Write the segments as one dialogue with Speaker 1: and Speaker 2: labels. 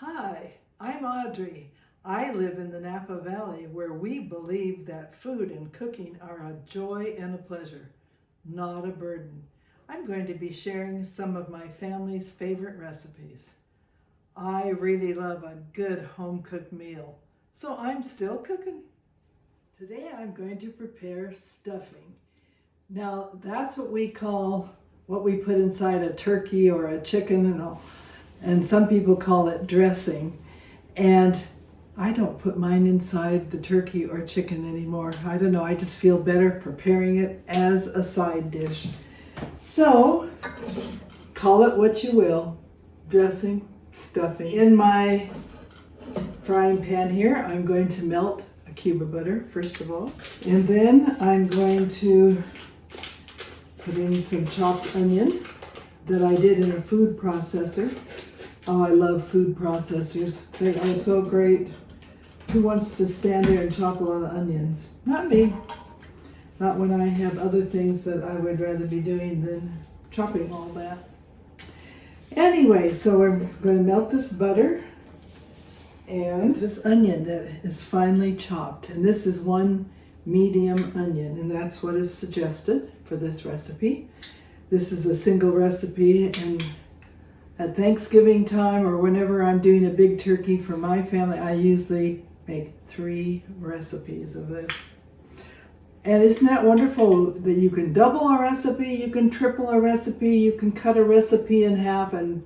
Speaker 1: Hi, I'm Audrey. I live in the Napa Valley where we believe that food and cooking are a joy and a pleasure, not a burden. I'm going to be sharing some of my family's favorite recipes. I really love a good home-cooked meal, so I'm still cooking. Today I'm going to prepare stuffing. Now that's what we call what we put inside a turkey or a chicken and all. And some people call it dressing. And I don't put mine inside the turkey or chicken anymore. I don't know, I just feel better preparing it as a side dish. So, call it what you will, dressing, stuffing. In my frying pan here, I'm going to melt a cube of butter, first of all. And then I'm going to put in some chopped onion that I did in a food processor. Oh, I love food processors. They are so great. Who wants to stand there and chop a lot of onions? Not me. Not when I have other things that I would rather be doing than chopping all that. Anyway, so we're going to melt this butter and this onion that is finely chopped. And this is one medium onion, and that's what is suggested for this recipe. This is a single recipe, and at Thanksgiving time or whenever I'm doing a big turkey for my family, I usually make 3 recipes of this. And isn't that wonderful that you can double a recipe, you can triple a recipe, you can cut a recipe in half, and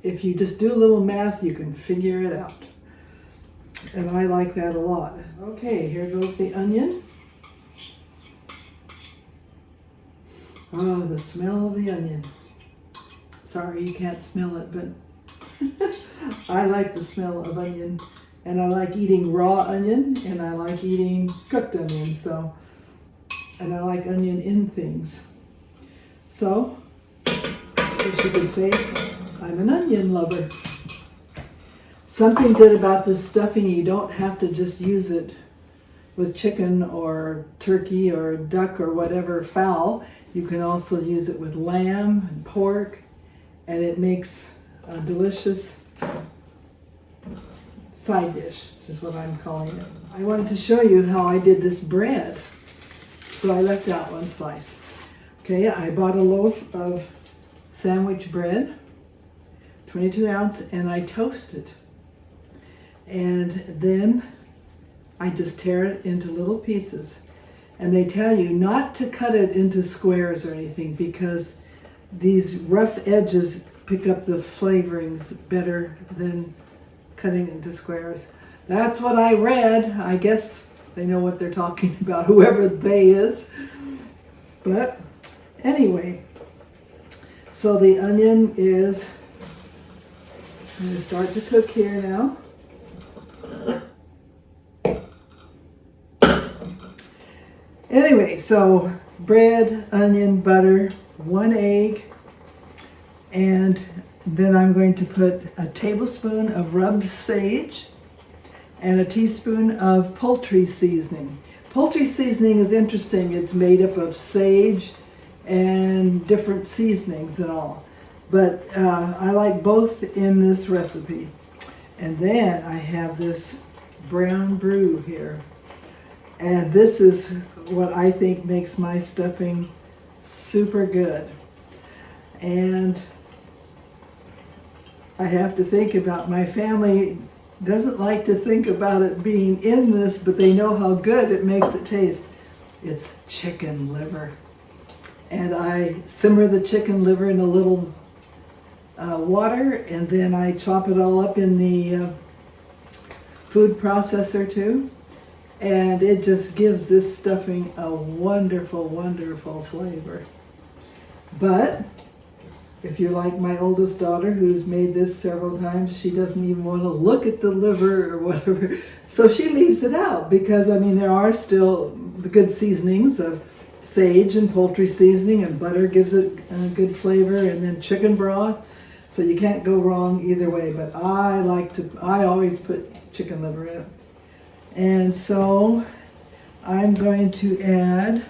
Speaker 1: if you just do a little math, you can figure it out. And I like that a lot. Okay, here goes the onion. Oh, the smell of the onion. Sorry, you can't smell it, but I like the smell of onion. And I like eating raw onion, and I like eating cooked onion, and I like onion in things. So, I guess you could say I'm an onion lover. Something good about this stuffing, you don't have to just use it with chicken or turkey or duck or whatever fowl. You can also use it with lamb and pork, and it makes a delicious side dish, is what I'm calling it. I wanted to show you how I did this bread. So I left out one slice. Okay, I bought a loaf of sandwich bread, 22 ounce, and I toast it. And then I just tear it into little pieces. And they tell you not to cut it into squares or anything, because these rough edges pick up the flavorings better than cutting into squares. That's what I read. I guess they know what they're talking about, whoever they is. But anyway, so the onion is going to start to cook here now. Anyway, so bread, onion, butter, 1 egg, and then I'm going to put a tablespoon of rubbed sage and a teaspoon of poultry seasoning. Poultry seasoning is interesting. It's made up of sage and different seasonings and all. But I like both in this recipe. And then I have this brown brew here. And this is what I think makes my stuffing super good. And I have to think about, my family doesn't like to think about it being in this, but they know how good it makes it taste. It's chicken liver. And I simmer the chicken liver in a little water, and then I chop it all up in the food processor too. And it just gives this stuffing a wonderful, wonderful flavor. But if you're like my oldest daughter, who's made this several times, she doesn't even want to look at the liver or whatever. So she leaves it out, because I mean, there are still the good seasonings of sage and poultry seasoning, and butter gives it a good flavor, and then chicken broth. So you can't go wrong either way, but I always put chicken liver in it. And so I'm going to add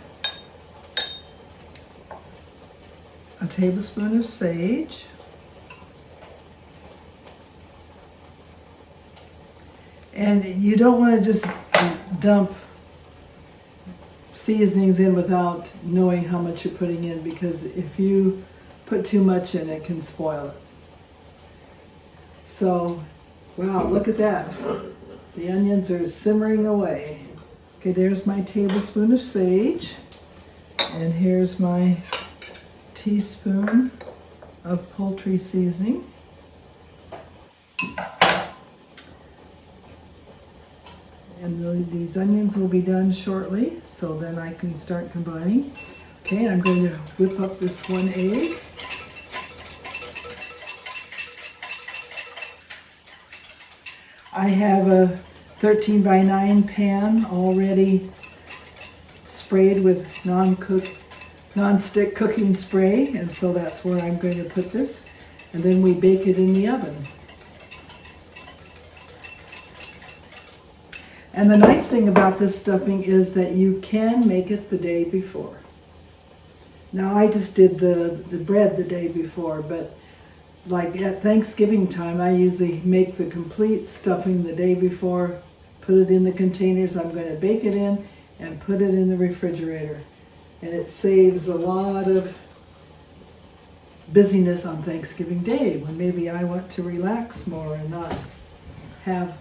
Speaker 1: a tablespoon of sage, And you don't want to just dump seasonings in without knowing how much you're putting in, because if you put too much in, it can spoil it. So, wow, look at that. The onions are simmering away. Okay, there's my tablespoon of sage. And here's my teaspoon of poultry seasoning. And these onions will be done shortly, so then I can start combining. Okay, I'm going to whip up this 1 egg. I have a 13 by 9 pan already sprayed with non-stick cooking spray, and so that's where I'm going to put this. And then we bake it in the oven. And the nice thing about this stuffing is that you can make it the day before. Now I just did the bread the day before, but like at Thanksgiving time, I usually make the complete stuffing the day before, put it in the containers I'm going to bake it in, and put it in the refrigerator. And it saves a lot of busyness on Thanksgiving Day, when maybe I want to relax more and not have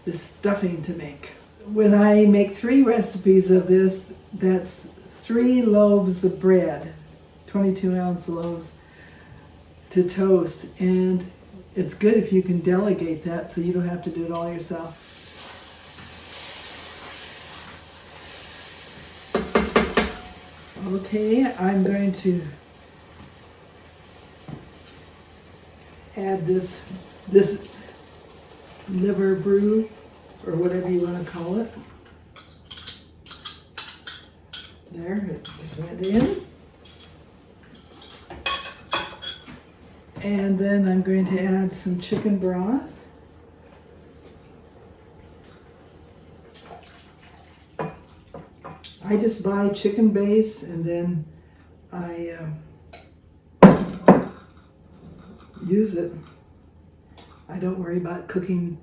Speaker 1: this stuffing to make. When I make 3 recipes of this, that's 3 loaves of bread, 22-ounce loaves, to toast. And it's good if you can delegate that so you don't have to do it all yourself. Okay, I'm going to add this liver brew, or whatever you want to call it. There, it just went in. And then I'm going to add some chicken broth. I just buy chicken base, and then I use it. I don't worry about cooking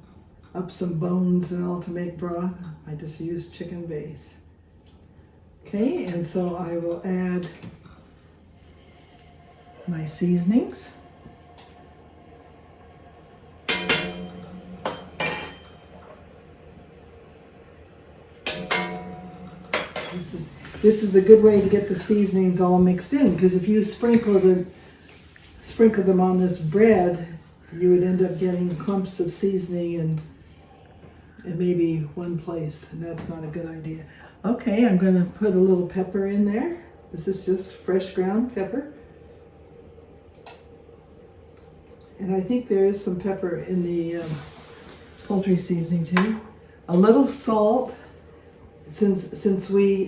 Speaker 1: up some bones and all to make broth. I just use chicken base. Okay, and so I will add my seasonings. This is a good way to get the seasonings all mixed in, because if you sprinkle them on this bread, you would end up getting clumps of seasoning in maybe one place, and that's not a good idea. Okay, I'm going to put a little pepper in there. This is just fresh ground pepper. And I think there is some pepper in the poultry seasoning too. A little salt, since we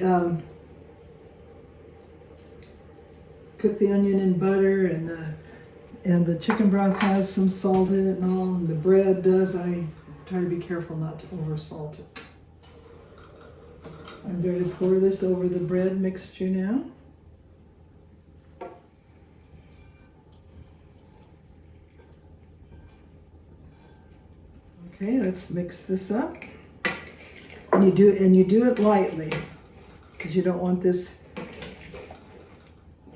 Speaker 1: cook the onion in butter, and the chicken broth has some salt in it and all, and the bread does. I try to be careful not to over salt it. I'm going to pour this over the bread mixture now. Okay, let's mix this up. And you do it lightly, because you don't want this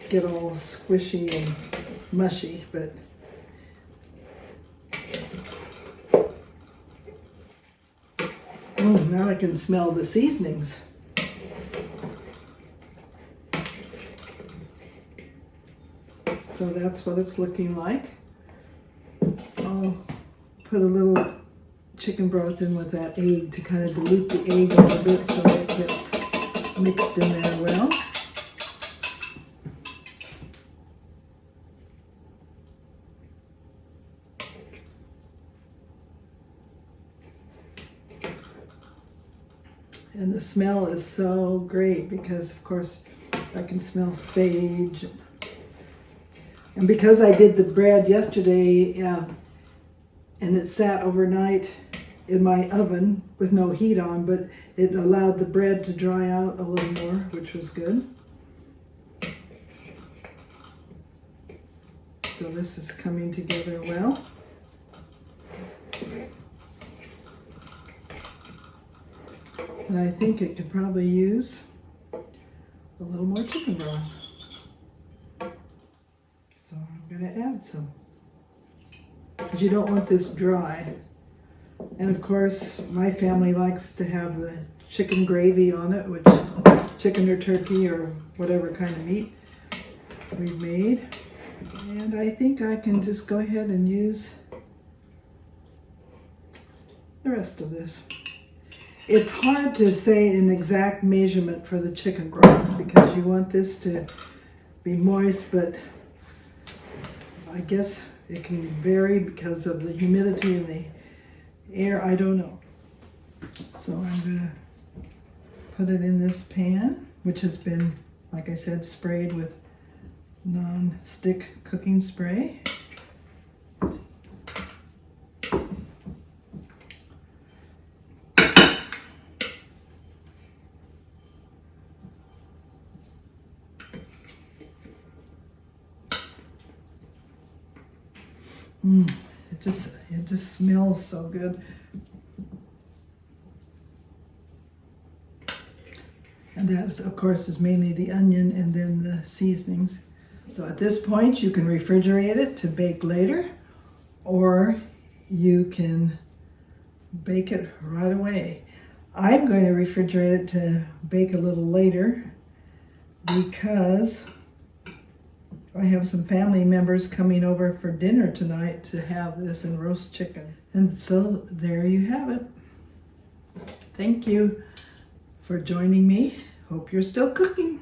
Speaker 1: to get all squishy and mushy, but now I can smell the seasonings. So that's what it's looking like. I'll put a little chicken broth in with that egg to kind of dilute the egg a little bit so that it gets mixed in there well. And the smell is so great because, of course, I can smell sage. And because I did the bread yesterday, and it sat overnight in my oven with no heat on, but it allowed the bread to dry out a little more, which was good. So this is coming together well. And I think it could probably use a little more chicken broth. So I'm going to add some. Because you don't want this dry. And of course, my family likes to have the chicken gravy on it, which chicken or turkey or whatever kind of meat we've made. And I think I can just go ahead and use the rest of this. It's hard to say an exact measurement for the chicken broth because you want this to be moist, but I guess it can vary because of the humidity in the air. I don't know. So I'm going to put it in this pan, which has been, like I said, sprayed with non-stick cooking spray. It just smells so good. And that, of course, is mainly the onion and then the seasonings. So at this point, you can refrigerate it to bake later, or you can bake it right away. I'm going to refrigerate it to bake a little later because I have some family members coming over for dinner tonight to have this and roast chicken. And so there you have it. Thank you for joining me. Hope you're still cooking.